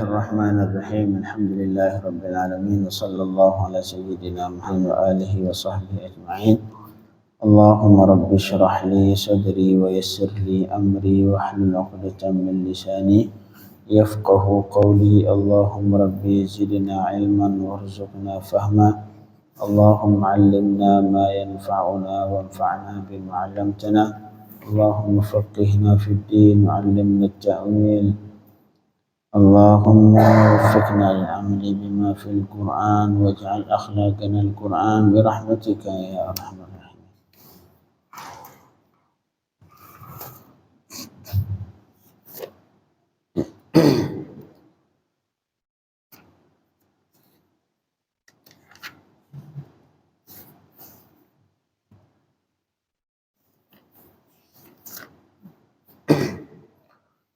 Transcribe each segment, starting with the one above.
Bismillahirrahmanirrahim. Alhamdulillahi alamin. Wassallallahu ala sayyidina Muhammad wa alihi wa sahbihi ajma'in. Allahumma rabbi shrah li sadri wa yassir li amri wa hlul 'uqdatam min lisani yafqahu qawli. Allahumma rabbi zidna ilman warzuqna fahma. Allahumma 'allimna ma yanfa'una wanfa'na bima 'allamtana. Allahumma faqihna fid din wa 'allimna at-ta'wil. اللهم وفقنا للعمل بما في القرآن واجعل أخلاقنا القرآن برحمتك يا أرحم الراحمين.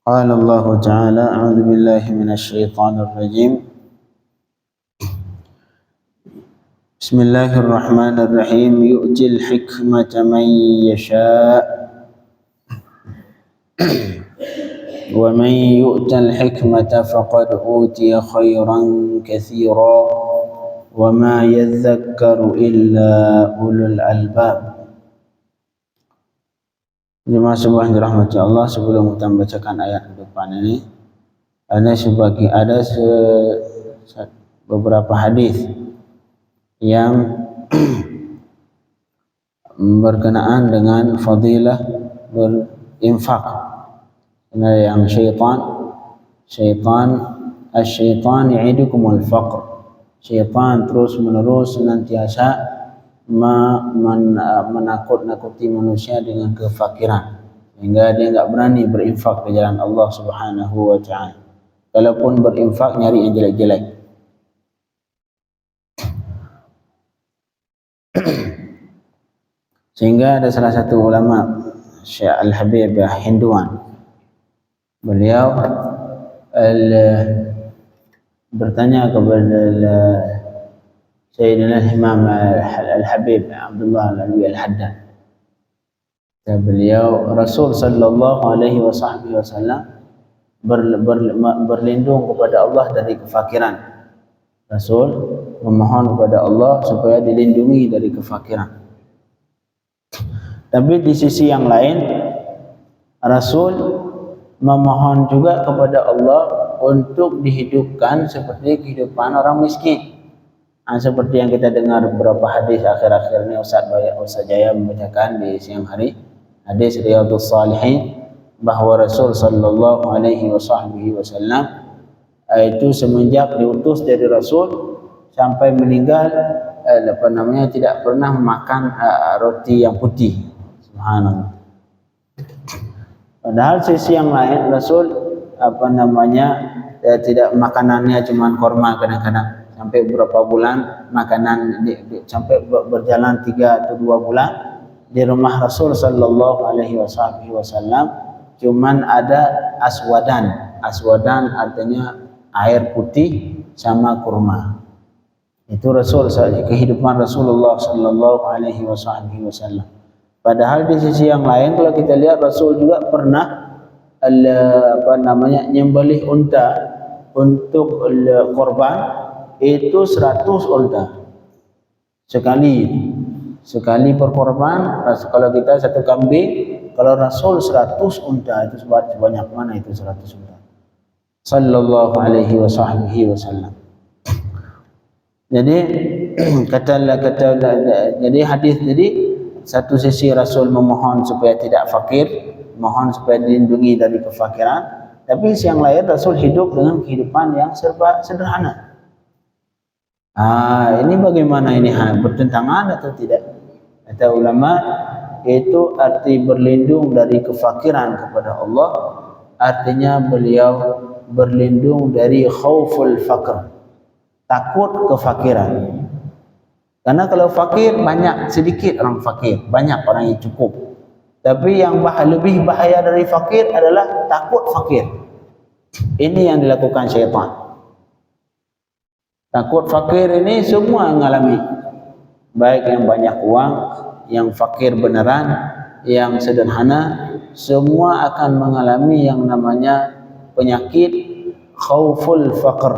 قال الله تعالى: أعوذ بالله من الشيطان الرجيم. بسم الله الرحمن الرحيم. يؤتي الحكمة من يشاء ومن يؤت الحكمة فقد أوتي خيرا كثيرا وما يذكر إلا أولو الألباب. Jemaah sebuah yang dirahmati Allah, sebelum kita membacakan ayat depan ini, ada beberapa hadis yang berkenaan dengan fadilah berinfak. Karena yang syaitan ya'idukumul faqr. Syaitan terus menerus senantiasa menakut-nakuti manusia dengan kefakiran, sehingga dia enggak berani berinfak ke jalan Allah Subhanahu wa taala. Kalaupun berinfak, nyari yang jelek-jelek. Sehingga ada salah satu ulama, Syekh Al-Habib Hinduan, beliau bertanya kepada Sayyidina Imam Al-Habib Abdullah Al-Alwi Al-Haddad. Beliau Rasul sallallahu alaihi wasallam berlindung kepada Allah dari kefakiran. Rasul memohon kepada Allah supaya dilindungi dari kefakiran. Tapi di sisi yang lain, Rasul memohon juga kepada Allah untuk dihidupkan seperti kehidupan orang miskin. Seperti yang kita dengar beberapa hadis akhir-akhir ini, Ustaz Jaya membacakan di siang hari, hadis Riyadhus Shalihin, bahwa Rasul sallallahu alaihi wasallam itu semenjak diutus dari Rasul sampai meninggal tidak pernah memakan roti yang putih. Subhanallah. Padahal sisi yang lain, Rasul tidak makanannya cuma korma, kadang-kadang sampai beberapa bulan makanan sampai berjalan 3 atau 2 bulan di rumah Rasul sallallahu alaihi wasallam cuman ada aswadan artinya air putih sama kurma. Itu kehidupan Rasulullah sallallahu alaihi wasallam. Padahal di sisi yang lain, kalau kita lihat, Rasul juga pernah nyembelih unta untuk korban, itu 100 unta sekali perkorban. Kalau kita 1 kambing, kalau Rasul 100 unta, itu sebanyak mana itu 100 unta sallallahu alaihi wasallam. Jadi jadi hadis jadi satu sisi Rasul memohon supaya tidak fakir, mohon supaya dilindungi dari kefakiran, tapi yang lain Rasul hidup dengan kehidupan yang serba sederhana. Ini bagaimana ini, bertentangan atau tidak? Kata ulama, itu arti berlindung dari kefakiran kepada Allah, artinya beliau berlindung dari khauful faqr, takut kefakiran. Karena kalau fakir, sedikit orang fakir, banyak orang yang cukup. Tapi yang lebih bahaya dari fakir adalah takut fakir. Ini yang dilakukan syaitan. Takut fakir ini semua mengalami, baik yang banyak uang, yang fakir beneran, yang sederhana, semua akan mengalami yang namanya penyakit khauful faqr,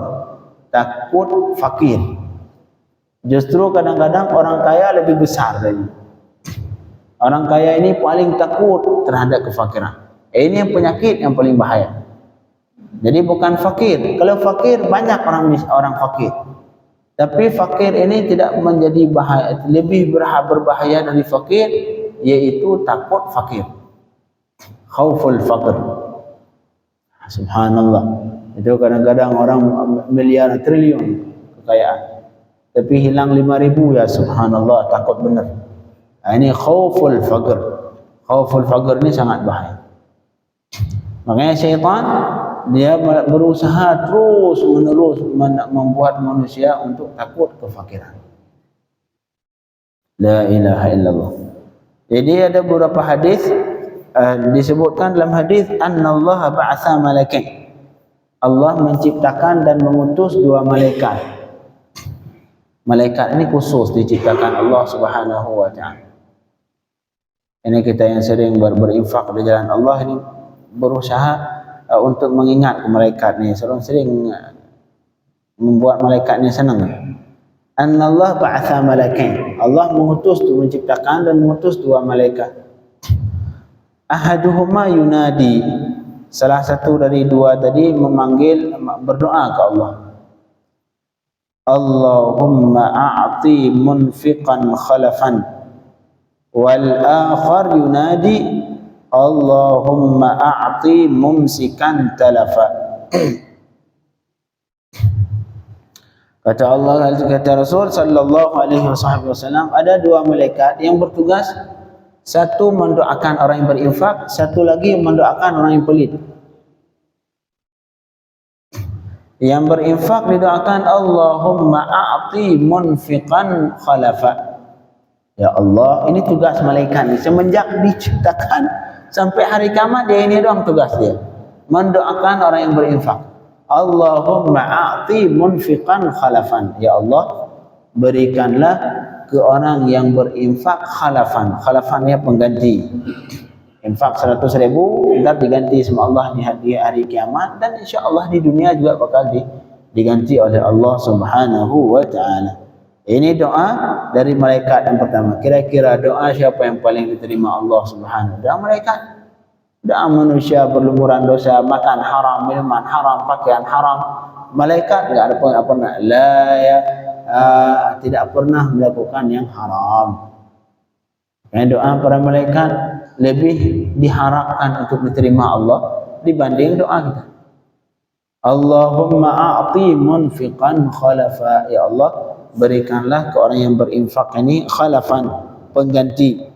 takut fakir. Justru kadang-kadang orang kaya lebih besar dari orang kaya ini paling takut terhadap kefakiran. Ini yang penyakit yang paling bahaya. Jadi bukan fakir. Kalau fakir banyak orang fakir. Tapi fakir ini tidak menjadi bahaya, lebih berbahaya dari fakir, yaitu takut fakir. Khauful faqr. Subhanallah. Itu kadang-kadang orang miliar triliun kekayaan, tapi hilang 5.000, ya subhanallah, takut benar. Ini khauful faqr. Khauful faqr ini sangat bahaya. Makanya syaitan dia berusaha terus menerus membuat manusia untuk takut kefakiran. La ilaha illallah. Jadi ada beberapa hadis disebutkan dalam hadis annallaha ba'atha malaikain. Allah menciptakan dan mengutus 2 malaikat. Malaikat ini khusus diciptakan Allah Subhanahu wa taala. Ini kita yang sering berinfak di jalan Allah ini berusaha untuk mengingat malaikat ni, sering membuat malaikat ni senang. Annallah ba'atha malaikain. Allah mengutus, menciptakan dan mengutus 2 malaikat. Ahaduhuma yunadi. Salah satu dari 2 tadi memanggil, berdoa ke Allah. Allahumma a'ti munfiqan khalafan. Wal akhar yunadi Allahumma a'ti mumsikan talafa. Kata Allah, kata Rasul sallallahu alaihi wasallam, ada 2 malaikat yang bertugas, satu mendoakan orang yang berinfak, satu lagi mendoakan orang yang pelit. Yang berinfak didoakan Allahumma a'ti munfiqan khalafa. Ya Allah, ini tugas malaikat ni semenjak diciptakan sampai hari kiamat, dia ini doang tugas dia, mendoakan orang yang berinfak. Allahumma a'ti munfiqan khalafan. Ya Allah, berikanlah ke orang yang berinfak khalafan. Khalafannya pengganti. Infak 100.000 nanti diganti sama Allah di hari kiamat, dan insya-Allah di dunia juga bakal diganti oleh Allah Subhanahu wa taala. Ini doa dari malaikat yang pertama. Kira-kira doa siapa yang paling diterima Allah Subhanahu? Doa malaikat. Doa manusia berlumuran dosa, makan haram, minuman haram, pakaian haram. Malaikat enggak ada pernah tidak pernah melakukan yang haram. Doa para malaikat lebih diharapkan untuk diterima Allah dibanding doa kita. Allahumma a'ti munfiqan khalafa. Ya Allah, berikanlah ke orang yang berinfak ini khalafan, pengganti.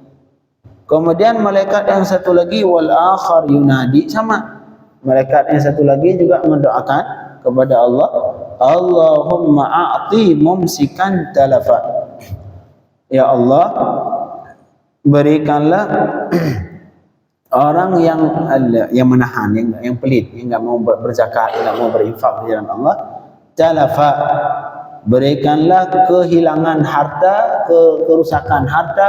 Kemudian malaikat yang satu lagi wal akhar yunadi, sama. Malaikat yang satu lagi juga mendoakan kepada Allah, Allahumma a'ti mumsikan talafa. Ya Allah, berikanlah orang yang menahan, yang pelit, yang enggak mau berzakat, enggak mau berinfak di jalan Allah, talafa. Berikanlah kehilangan harta, kerusakan harta,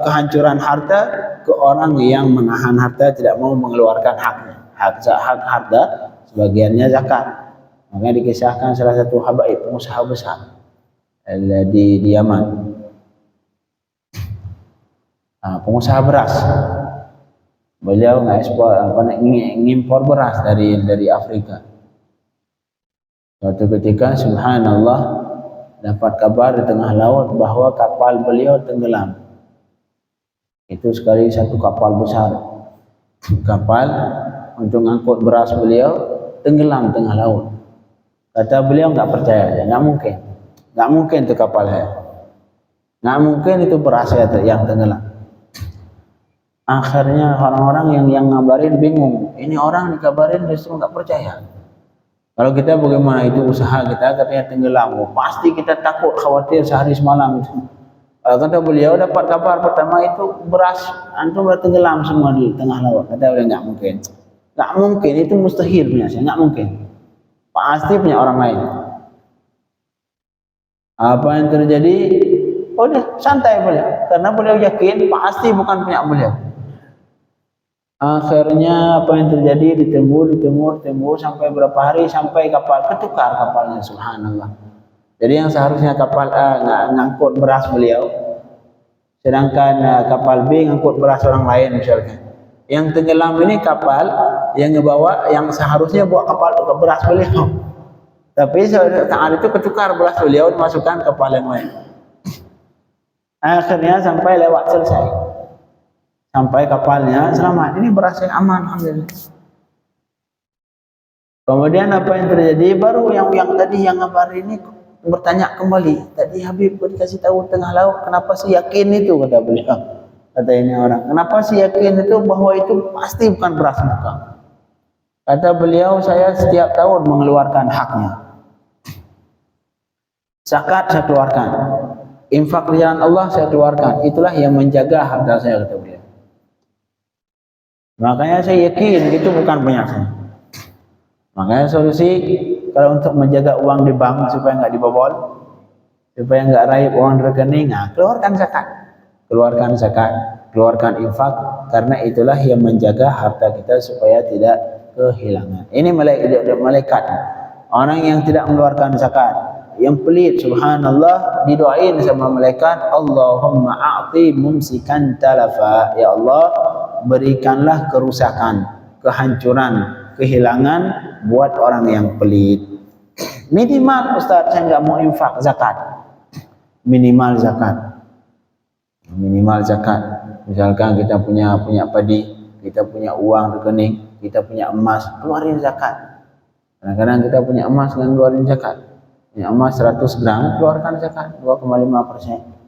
kehancuran harta ke orang yang menahan harta, tidak mau mengeluarkan haknya. Hak harta sebagiannya zakat. Makanya dikisahkan salah satu habaib, pengusaha besar di Yaman. Pengusaha beras. Beliau ngimpor beras dari Afrika. Suatu ketika subhanallah dapat kabar di tengah laut bahwa kapal beliau tenggelam. Itu sekali satu kapal besar. Kapal untuk mengangkut beras beliau tenggelam tengah laut. Kata beliau enggak percaya, enggak mungkin. Enggak mungkin itu kapal saya. Enggak mungkin itu beras saya yang tenggelam. Akhirnya orang-orang yang ngabarin bingung. Ini orang dikabarin justru enggak percaya. Kalau kita bagaimana, itu usaha kita, katanya tenggelam, pasti kita takut, khawatir sehari semalam. Kata beliau dapat kabar pertama itu beras antum sudah tenggelam semua di tengah laut. Kata beliau enggak mungkin. Enggak mungkin, itu mustahil punya saya, enggak mungkin. Pasti punya orang lain. Apa yang terjadi? Udah santai beliau, karena beliau yakin pasti bukan punya beliau. Akhirnya apa yang terjadi, ditunggu sampai berapa hari, sampai kapal ketukar kapalnya, subhanallah. Jadi yang seharusnya kapal A ngangkut beras beliau, sedangkan kapal B ngangkut beras orang lain misalkan. Yang tenggelam ini kapal yang ngebawa, yang seharusnya bawa kapal beras beliau. Tapi saat itu ketukar beras beliau dimasukkan kapal yang lain. Akhirnya sampai lewat selesai. Sampai kapalnya selamat. Ini beras yang aman, alhamdulillah. Kemudian apa yang terjadi? Baru yang tadi yang ngabar ini bertanya kembali. Tadi Habib dikasih tahu tengah laut, kenapa sih yakin itu, kata beliau. Kata ini orang, kenapa sih yakin itu bahwa itu pasti bukan beras muka? Kata beliau, saya setiap tahun mengeluarkan haknya. Zakat saya keluarkan, infak di jalan Allah saya keluarkan. Itulah yang menjaga harta saya, kata beliau. Makanya saya yakin itu bukan punya saya. Makanya solusi kalau untuk menjaga uang di bank supaya nggak dibobol, supaya nggak raib uang di rekening, keluarkan zakat, keluarkan infak, karena itulah yang menjaga harta kita supaya tidak kehilangan. Ini malaikat. Orang yang tidak mengeluarkan zakat, yang pelit, subhanallah, didoain sama malaikat, Allahumma a'ti mumsikan talafa. Ya Allah, berikanlah kerusakan, kehancuran, kehilangan buat orang yang pelit. Minimal, Ustaz, saya nggak mau infak zakat. Minimal zakat. Misalkan kita punya padi, kita punya uang rekening, kita punya emas, keluarin zakat. Kadang-kadang kita punya emas dan keluarin zakat. Punya emas 100 gram, keluarkan zakat 2,5%.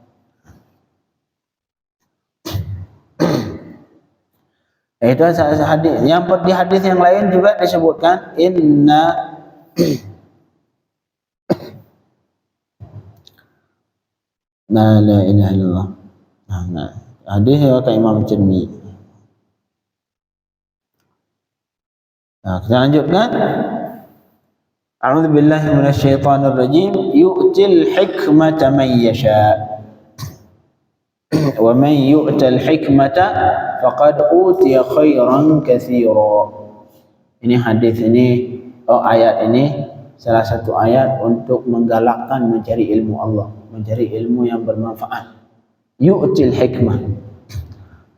Itu hadis. Yang di hadis yang lain juga disebutkan inna la ilaha illallah. Hadis riwayat Imam Tirmidzi. Kita lanjutkan. A'udzu billahi minasyaitonir rajim. Yu'til hikmata man yasha. Wa man yu'tal hikmata faqad utiya khairan katsira. Ini hadis ini, ayat ini salah satu ayat untuk menggalakkan mencari ilmu Allah, mencari ilmu yang bermanfaat. Yu'til hikmah.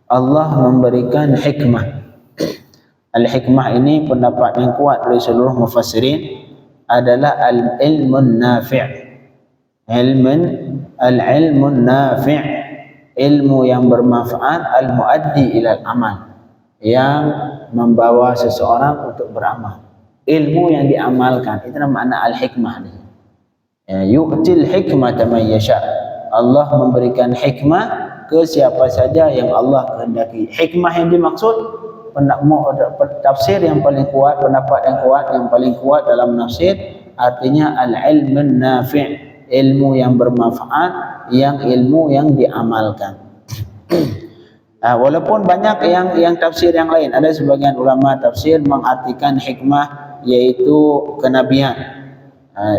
Allah memberikan hikmah. Al-hikmah ini pendapat yang kuat dari seluruh mufassirin adalah al-ilmun nafi'. Al-ilmun nafi', ilmu yang bermanfaat, al-muaddi ilal amal, yang membawa seseorang untuk beramal. Ilmu yang diamalkan, itu namanya al-hikmah. Yu'til hikmata man yasha. Allah memberikan hikmah ke siapa saja yang Allah kehendaki. Hikmah yang dimaksud, tafsir yang paling kuat, pendapat yang paling kuat dalam nafsir, artinya al-ilmun nafi', ilmu yang bermanfaat, yang ilmu yang diamalkan. Walaupun banyak yang tafsir yang lain, ada sebagian ulama tafsir mengartikan hikmah yaitu kenabian.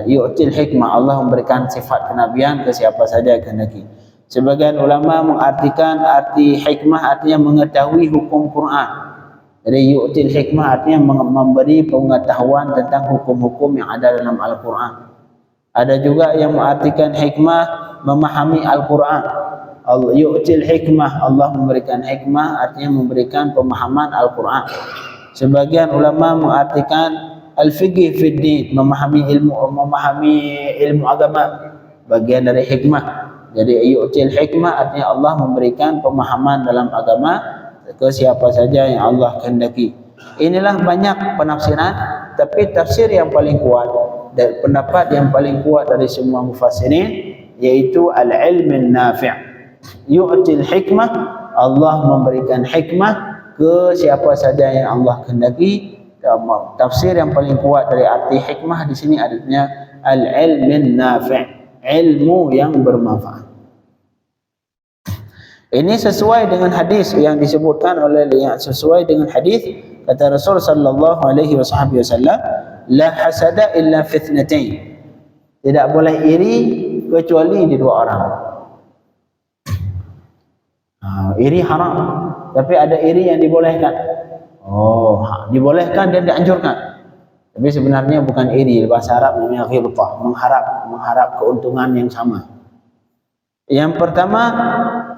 Yu'til hikmah, Allah memberikan sifat kenabian ke siapa saja kehendaki. Sebagian ulama mengartikan arti hikmah artinya mengetahui hukum Quran. Jadi yu'til hikmah artinya memberi pengetahuan tentang hukum-hukum yang ada dalam Al-Quran. Ada juga yang mengartikan hikmah memahami Al-Quran. Yu'til hikmah, Allah memberikan hikmah artinya memberikan pemahaman Al-Quran. Sebagian ulama mengartikan al-fiqih fid din, memahami ilmu agama, bagian dari hikmah. Jadi yu'til hikmah artinya Allah memberikan pemahaman dalam agama ke siapa saja yang Allah kehendaki. Inilah banyak penafsiran, tapi tafsir yang paling kuat dan pendapat yang paling kuat dari semua mufassirin yaitu al-ilmun nafi'. Yu'til hikmah, Allah memberikan hikmah ke siapa saja yang Allah kehendaki. Tafsir yang paling kuat dari arti hikmah di sini artinya al-ilmun nafi', ilmu yang bermanfaat. Ini sesuai dengan hadis yang disebutkan sesuai dengan hadis kata Rasul sallallahu alaihi wasallam, la hasada illa fitnatain. Tidak boleh iri kecuali di dua orang. Iri haram, Tapi ada iri yang dibolehkan. Oh, dibolehkan dan dianjurkan. Tapi sebenarnya bukan iri, bahasa Arab namanya ghibtah, mengharap keuntungan yang sama. Yang pertama,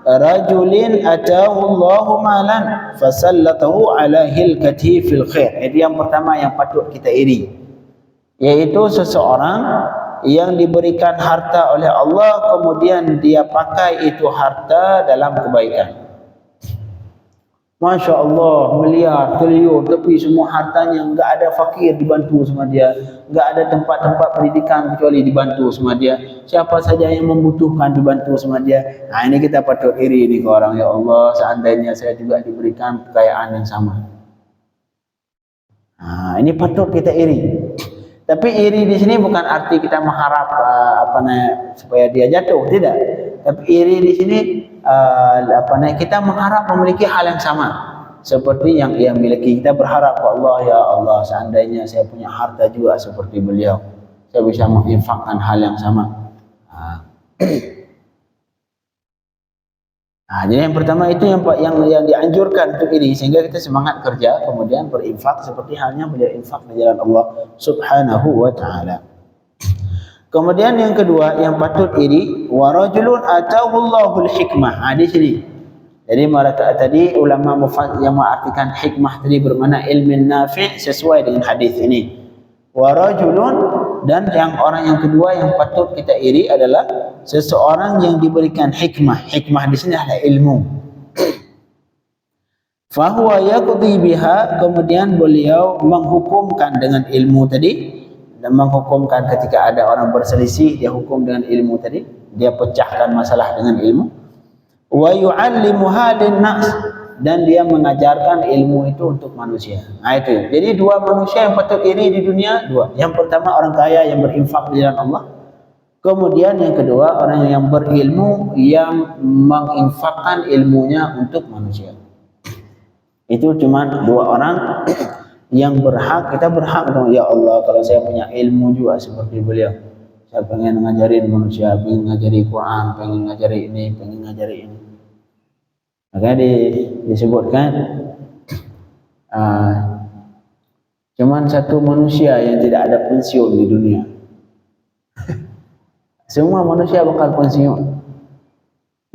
rajulin atahu Allahu malan fasallatahu ala hilkatihi fil khair. Itu yang pertama yang patut kita iri. Yaitu seseorang yang diberikan harta oleh Allah, kemudian dia pakai itu harta dalam kebaikan. Masya Allah, miliar, triliun, tapi semua hartanya enggak ada fakir dibantu sama dia, enggak ada tempat-tempat pendidikan kecuali dibantu sama dia. Siapa saja yang membutuhkan dibantu sama dia. Nah, ini kita patut iri ni ke orang. Ya Allah, seandainya saya juga diberikan kekayaan yang sama. Nah, ini patut kita iri. Tapi iri di sini bukan arti kita mengharap supaya dia jatuh, tidak. Tapi iri di sini kita mengharap memiliki hal yang sama seperti yang ia miliki. Kita berharap ke Allah, ya Allah, seandainya saya punya harta juga seperti beliau, saya bisa menginfakkan hal yang sama. Nah, jadi yang pertama itu yang dianjurkan untuk iri, sehingga kita semangat kerja, kemudian berinfak seperti halnya beliau infak di jalan Allah Subhanahu wa taala. Kemudian yang kedua yang patut iri, wa rajulun atahu Allahul hikmah. Di sini. Jadi mereka tadi ulama mufassir yang mengartikan hikmah tadi bermakna ilmu nafi' sesuai dengan hadis ini. Wa rajulun, dan yang orang yang kedua yang patut kita iri adalah seseorang yang diberikan hikmah. Hikmah di sini adalah ilmu. Fa huwa yaqdi biha, kemudian beliau menghukumkan dengan ilmu tadi. Dan menghukumkan ketika ada orang berselisih, dia hukum dengan ilmu tadi, dia pecahkan masalah dengan ilmu. Wa yu'allimuha lin-nas, dan dia mengajarkan ilmu itu untuk manusia. Nah itu. Jadi dua manusia yang patut iri di dunia, dua. Yang pertama orang kaya yang berinfak di jalan Allah. Kemudian yang kedua orang yang berilmu yang menginfakkan ilmunya untuk manusia. Itu cuma dua orang yang berhak. Kita berhak, ya Allah, kalau saya punya ilmu juga seperti beliau, saya pengen ngajarin manusia, pengen ngajari Quran, pengen ngajari ini, pengen ngajari ini. Makanya disebutkan cuman satu manusia yang tidak ada pensiun di dunia. Semua manusia bakal pensiun.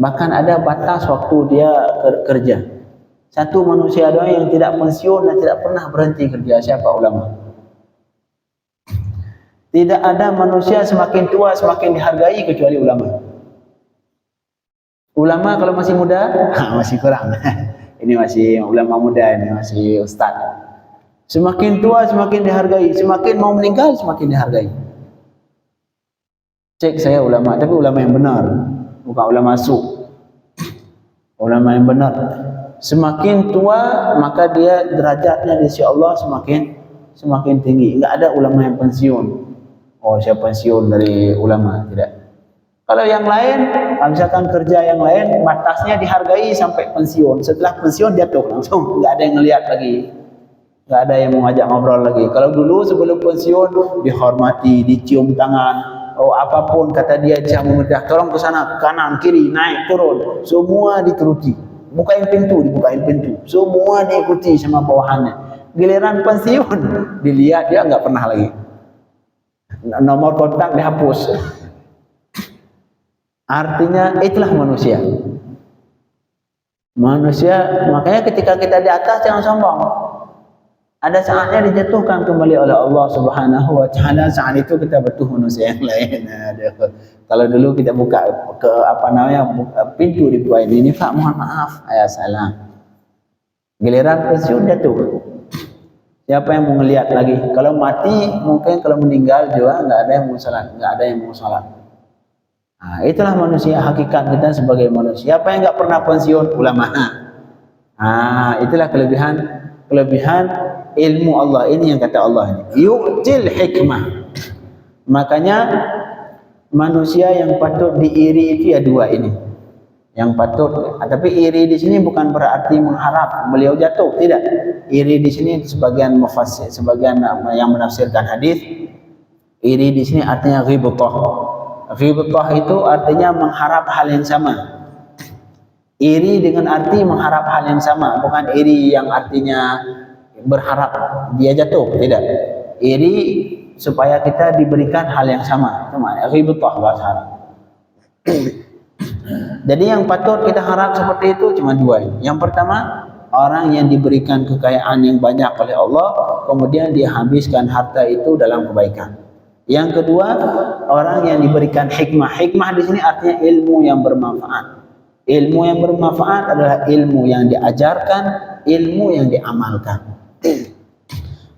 Bahkan ada batas waktu dia kerja. Satu manusia doang yang tidak pensiun dan tidak pernah berhenti kerja. Siapa? Ulama. Tidak ada manusia semakin tua semakin dihargai kecuali ulama. Ulama kalau masih muda, masih kurang. Ini masih ulama muda, ini masih ustaz. Semakin tua semakin dihargai, semakin mau meninggal semakin dihargai. Cek saya ulama, tapi ulama yang benar, bukan ulama su. Ulama yang benar. Semakin tua maka dia derajatnya di sisi Allah semakin tinggi. Enggak ada ulama yang pensiun. Oh, saya pensiun dari ulama, tidak. Kalau yang lain, misalkan kerja yang lain, batasnya dihargai sampai pensiun. Setelah pensiun jatuh langsung, enggak ada yang ngelihat lagi. Enggak ada yang mau ngajak ngobrol lagi. Kalau dulu sebelum pensiun dihormati, dicium tangan. Oh, apapun kata dia, jangan memerintah, tolong ke sana, kanan, kiri, naik, turun, semua dituruti. Bukain pintu, dibukain pintu. Semua diikuti sama bawahannya. Giliran pensiun, dilihat dia enggak pernah lagi. Nomor kontak dihapus. Artinya itulah manusia. Manusia, makanya ketika kita di atas jangan sombong. Ada saatnya dijatuhkan kembali oleh Allah Subhanahu wa taala. Saat itu kita butuh manusia yang lain. Kalau dulu kita buka ke pintu dibukain, ini Pak mohon maaf, ayah salam. Giliran pensiun jatuh. Siapa yang mau ngelihat lagi? Kalau mati mungkin, kalau meninggal juga enggak ada yang mau salat, enggak ada yang mau salat. Nah, itulah manusia, hakikat kita sebagai manusia. Siapa yang enggak pernah pensiun? Ulama. Nah, itulah kelebihan ilmu Allah ini, yang kata Allah ini yu'til hikmah. Makanya manusia yang patut diiri itu ya dua ini yang patut. Tapi iri di sini bukan berarti mengharap beliau jatuh, tidak. Iri di sini sebagian mufassir, sebagian yang menafsirkan hadis, iri di sini artinya ghibthah. Ghibthah itu artinya mengharap hal yang sama. Iri dengan arti mengharap hal yang sama, bukan iri yang artinya berharap dia jatuh, tidak. Iri supaya kita diberikan hal yang sama. Itu makna ghibtah bahasa Arab. Jadi yang patut kita harap seperti itu cuma dua. Yang pertama, orang yang diberikan kekayaan yang banyak oleh Allah, kemudian dia habiskan harta itu dalam kebaikan. Yang kedua, orang yang diberikan hikmah. Hikmah di sini artinya ilmu yang bermanfaat. Ilmu yang bermanfaat adalah ilmu yang diajarkan, ilmu yang diamalkan.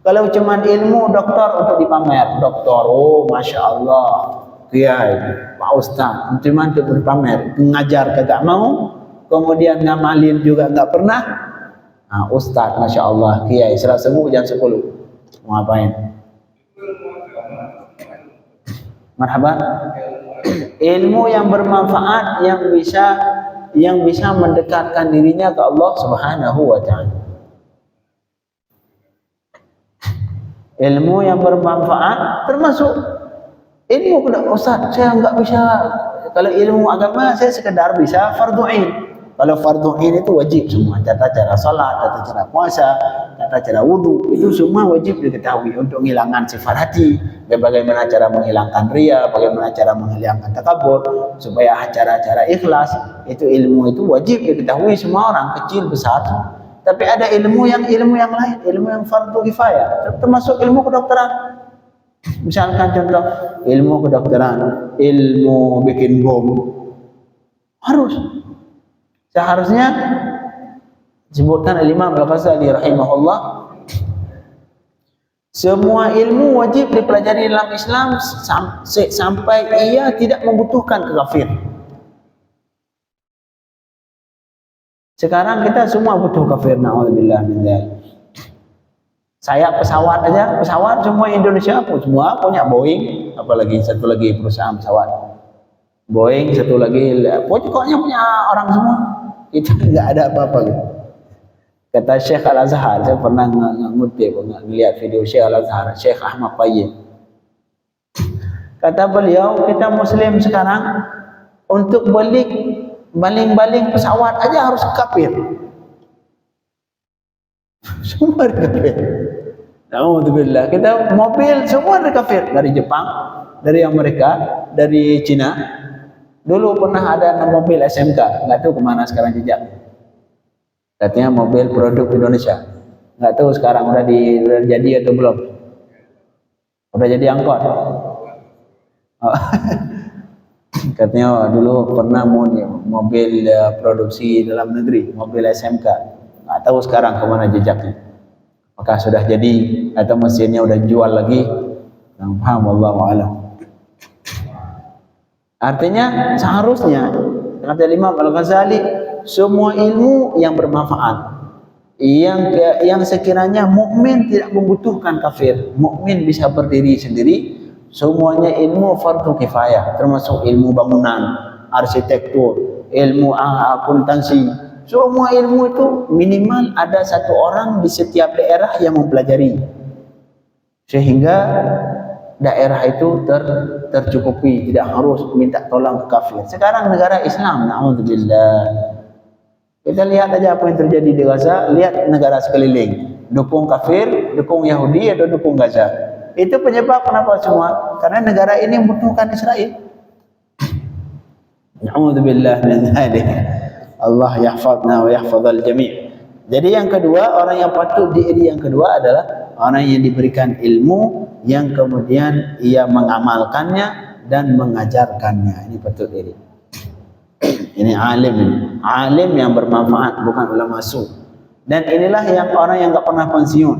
Kalau cuma ilmu doktor untuk dipamer, doktor, oh masya Allah, kiai, pak ustaz, cuma untuk berpamer, ngajar kagak mau, kemudian ngamalin juga nggak pernah. Nah, ustaz, masya Allah, kiai, serah sembuh jam 10, mau ngapain? Marhaban. Ilmu yang bermanfaat yang bisa mendekatkan dirinya ke Allah Subhanahu wa taala. Ilmu yang bermanfaat termasuk ilmu Ustaz, saya enggak bisa, kalau ilmu agama saya sekedar bisa fardhu ain. Kalau fardhu ain itu wajib semua, tata cara salat, tata cara puasa, tata cara wudu, itu semua wajib diketahui untuk menghilangkan sifat hati, bagaimana cara menghilangkan riya, bagaimana cara menghilangkan takabur, supaya acara-acara ikhlas, itu ilmu itu wajib diketahui semua orang, kecil besar. Tapi ada ilmu yang lain, ilmu yang fardhu kifayah, termasuk ilmu kedokteran. Misalkan contoh ilmu kedokteran, ilmu bikin bom, seharusnya disebutkan Imam Al-Ghazali rahimahullah, semua ilmu wajib dipelajari dalam Islam sampai ia tidak membutuhkan ke kafir. Sekarang kita semua butuh kafir, na'udzubillah min dzalik. Saya pesawat semua Indonesia semua punya Boeing, apalagi satu lagi perusahaan pesawat Boeing, satu lagi pokoknya punya orang semua. Itu enggak ada apa-apa gitu. Kata Syekh Al-Azhar, saya pernah ngutip, ngelihat video Syekh Al-Azhar, Syekh Ahmad Tayyib. Kata beliau, kita muslim sekarang untuk baling-baling pesawat aja harus kafir. Semua kafir. Alhamdulillah, kita mobil semua kafir, dari Jepang, dari Amerika, dari Cina. Dulu pernah ada mobil SMK, nggak tahu kemana sekarang jejak. Katanya mobil produk Indonesia, nggak tahu sekarang udah jadi atau belum. Udah jadi angkot. Oh. Katanya dulu pernah mobil produksi dalam negeri, mobil SMK. Nggak tahu sekarang kemana jejaknya. Apakah sudah jadi atau mesinnya udah jual lagi? Yang paham, wallahu a'lam. Artinya seharusnya kata Imam Al-Ghazali, semua ilmu yang bermanfaat, yang sekiranya mukmin tidak membutuhkan kafir, mukmin bisa berdiri sendiri, semuanya ilmu fardu kifayah, termasuk ilmu bangunan, arsitektur, ilmu akuntansi. Semua ilmu itu minimal ada satu orang di setiap daerah yang mempelajari, sehingga daerah itu tercukupi, tidak harus minta tolong ke kafir. Sekarang negara Islam, na'udzubillah. Kita lihat aja apa yang terjadi di Gaza, lihat negara sekeliling, dukung kafir, dukung Yahudi atau dukung Gaza. Itu penyebab kenapa semua, karena negara ini membutuhkan Israel. Na'udzubillah min dzalik. Allah yahfazna wa yahfazal jami'. Jadi yang kedua, orang yang patut diiri yang kedua adalah orang yang diberikan ilmu yang kemudian ia mengamalkannya dan mengajarkannya. Ini patut diri. Ini alim yang bermanfaat, bukan ulama su. Dan inilah yang orang yang enggak pernah pensiun,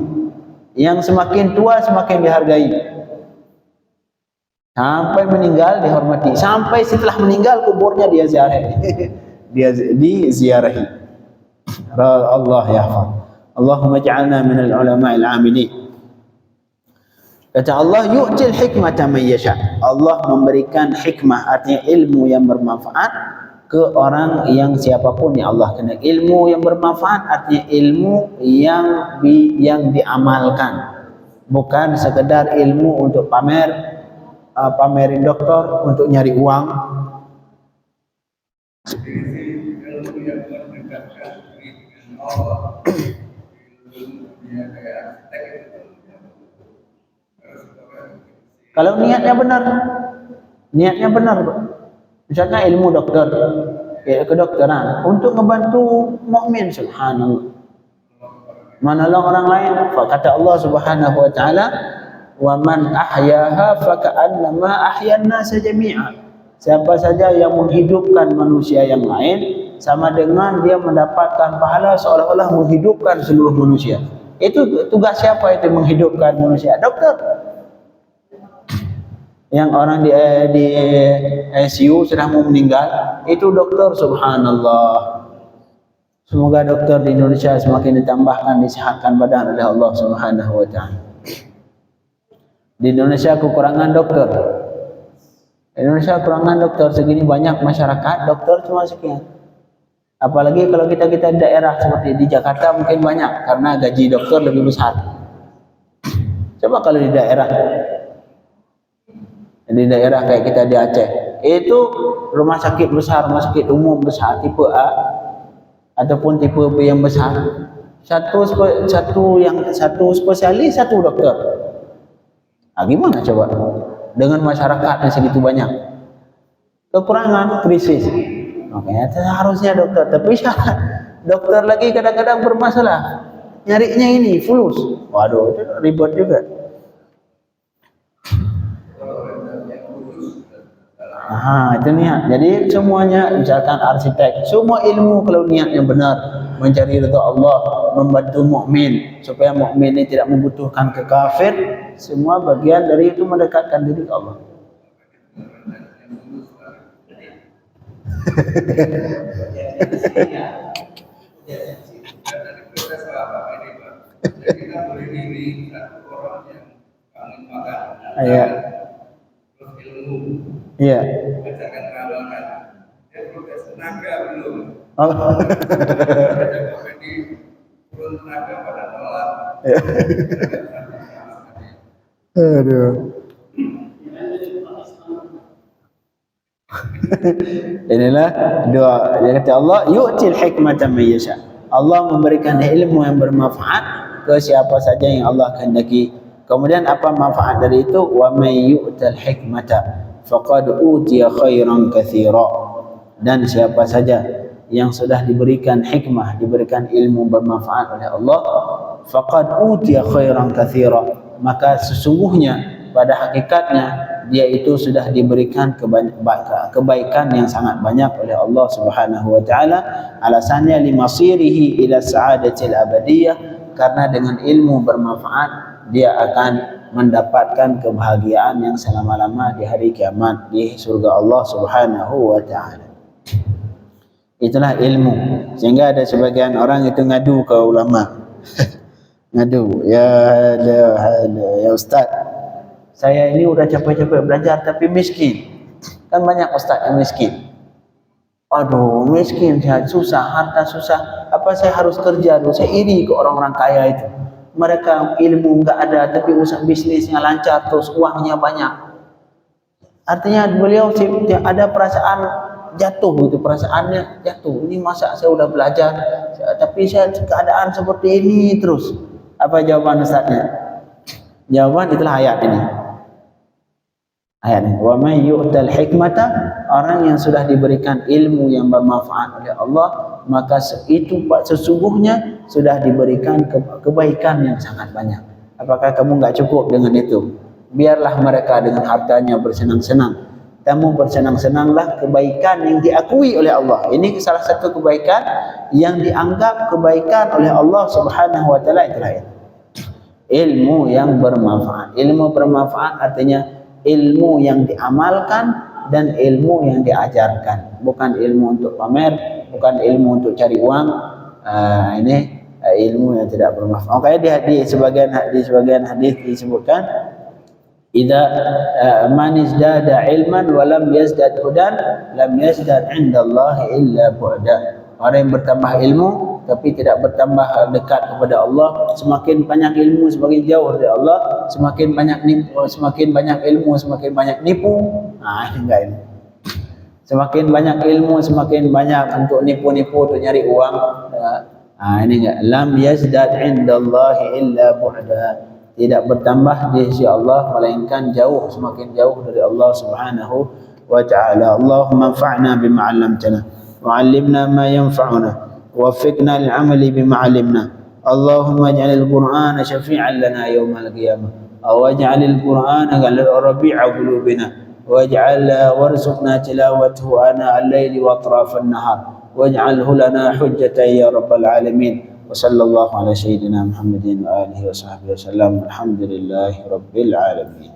yang semakin tua semakin dihargai, sampai meninggal dihormati, sampai setelah meninggal kuburnya dia ziarahi. Dia diziarahi. Allah yahfaz. Allahumma ij'alna minal ulama'il 'amilin. Kata Allah, yu'til hikmata man yasha. Allah memberikan hikmah, artinya ilmu yang bermanfaat ke orang yang siapapun yang Allah kenal. Ilmu yang bermanfaat artinya ilmu yang diamalkan, bukan sekedar ilmu untuk pamerin dokter untuk nyari uang. Kalau niatnya benar, Pak. Misalnya ilmu dokter, kedokteran untuk membantu mukmin, subhanallah, menolong orang lain. Kata Allah Subhanahu wa taala, "Wa man ahyaha faka'annama ahyan nasa jami'a." Siapa saja yang menghidupkan manusia yang lain, sama dengan dia mendapatkan pahala seolah-olah menghidupkan seluruh manusia. Itu tugas siapa itu menghidupkan manusia? Dokter. Yang orang di ICU sedang mau meninggal, itu dokter, subhanallah. Semoga dokter di Indonesia semakin ditambahkan, disehatkan badan oleh Allah Subhanahu wa taala. Di Indonesia kekurangan dokter. Indonesia kekurangan dokter, segini banyak masyarakat, dokter cuma sekian. Apalagi kalau kita di daerah seperti di Jakarta mungkin banyak, karena gaji dokter lebih besar. Coba kalau di daerah kayak kita di Aceh, itu rumah sakit besar, rumah sakit umum besar tipe A ataupun tipe B yang besar, satu spesialis, satu dokter. Gimana coba dengan masyarakat yang segitu banyak? Kekurangan, krisis. Makanya seharusnya dokter, tapi dokter lagi kadang-kadang bermasalah, nyarinya ini fulus. Waduh, itu ribet juga. Itu niat. Jadi semuanya, misalkan arsitek, semua ilmu kalau niatnya benar, mencari ridha Allah, membantu mukmin supaya mukmin ini tidak membutuhkan ke kafir, semua bagian dari itu mendekatkan diri ke Allah. Iya. Aduh. Inilah doa. Dia kata Allah, yu'til hikmata man yasha. Allah memberikan ilmu yang bermanfaat ke siapa saja yang Allah kehendaki. Kemudian apa manfaat dari itu? Wa may yu'tal hikmata faqad utiya khairan katsira. Dan siapa saja yang sudah diberikan hikmah, diberikan ilmu bermanfaat oleh Allah, faqad utiya khairan katsira, maka sesungguhnya pada hakikatnya dia itu sudah diberikan kebaikan yang sangat banyak oleh Allah Subhanahu wa taala. Alasannya limasirihi ila sa'adatil abadiyah, karena dengan ilmu bermanfaat dia akan mendapatkan kebahagiaan yang selama-lama di hari kiamat di surga Allah Subhanahu wa taala. Itulah ilmu. Sehingga ada sebagian orang itu ngadu ke ulama. Ngadu, ya Ustaz, saya ini udah capek-capek belajar tapi miskin. Kan banyak ustaz yang miskin. Aduh, miskin, susah, harta susah. Apa saya harus kerja dulu? Saya iri ke orang-orang kaya itu. Mereka ilmu enggak ada tapi usaha bisnisnya lancar, terus uangnya banyak. Artinya beliau ada perasaan jatuh, gitu, perasaannya jatuh. Ini masa saya udah belajar tapi saya keadaan seperti ini terus. Apa jawaban ustaznya? Jawaban itulah ayat ini. Ayat ini, wa may yu'tal hikmata, orang yang sudah diberikan ilmu yang bermanfaat oleh Allah, maka itu sesungguhnya sudah diberikan kebaikan yang sangat banyak. Apakah kamu enggak cukup dengan itu? Biarlah mereka dengan hartanya bersenang-senang. Kamu bersenang-senanglah kebaikan yang diakui oleh Allah. Ini salah satu kebaikan yang dianggap kebaikan oleh Allah Subhanahu wa taala, itulah ilmu yang bermanfaat. Ilmu bermanfaat artinya ilmu yang diamalkan dan ilmu yang diajarkan, bukan ilmu untuk pamer, bukan ilmu untuk cari uang. Ini ilmu yang tidak bermanfaat. Makanya di sebagian hadis disebutkan, idza man izdada ilman wa lam yazdad hudan lam yazdad 'inda Allah illa bu'da. Orang yang bertambah ilmu tapi tidak bertambah dekat kepada Allah, semakin banyak ilmu semakin jauh dari Allah, semakin banyak ilmu semakin banyak nipu. Ini enggak ini. Semakin banyak ilmu, semakin banyak untuk nipu-nipu, untuk nyari uang. Ini enggak. Lam yazdad indallahi illa bu'da. Tidak bertambah di sisi Allah melainkan jauh, semakin jauh dari Allah Subhanahu wa ta'ala. Allahumma anfa'na bima 'allamtana wa 'allimna ma yanfa'una wa waffiqna li'amali bima 'allimna. Allahumma ij'alil Qur'ana syafi'an lana yawmal qiyamah. Waj'alil Qur'ana rabi'a qulubina. واجعل وارزقنا تلاوته آناء الليل وأطراف النهار واجعله لنا حجة يا رب العالمين وصلى الله على سيدنا محمد وآله وصحبه وسلم الحمد لله رب العالمين.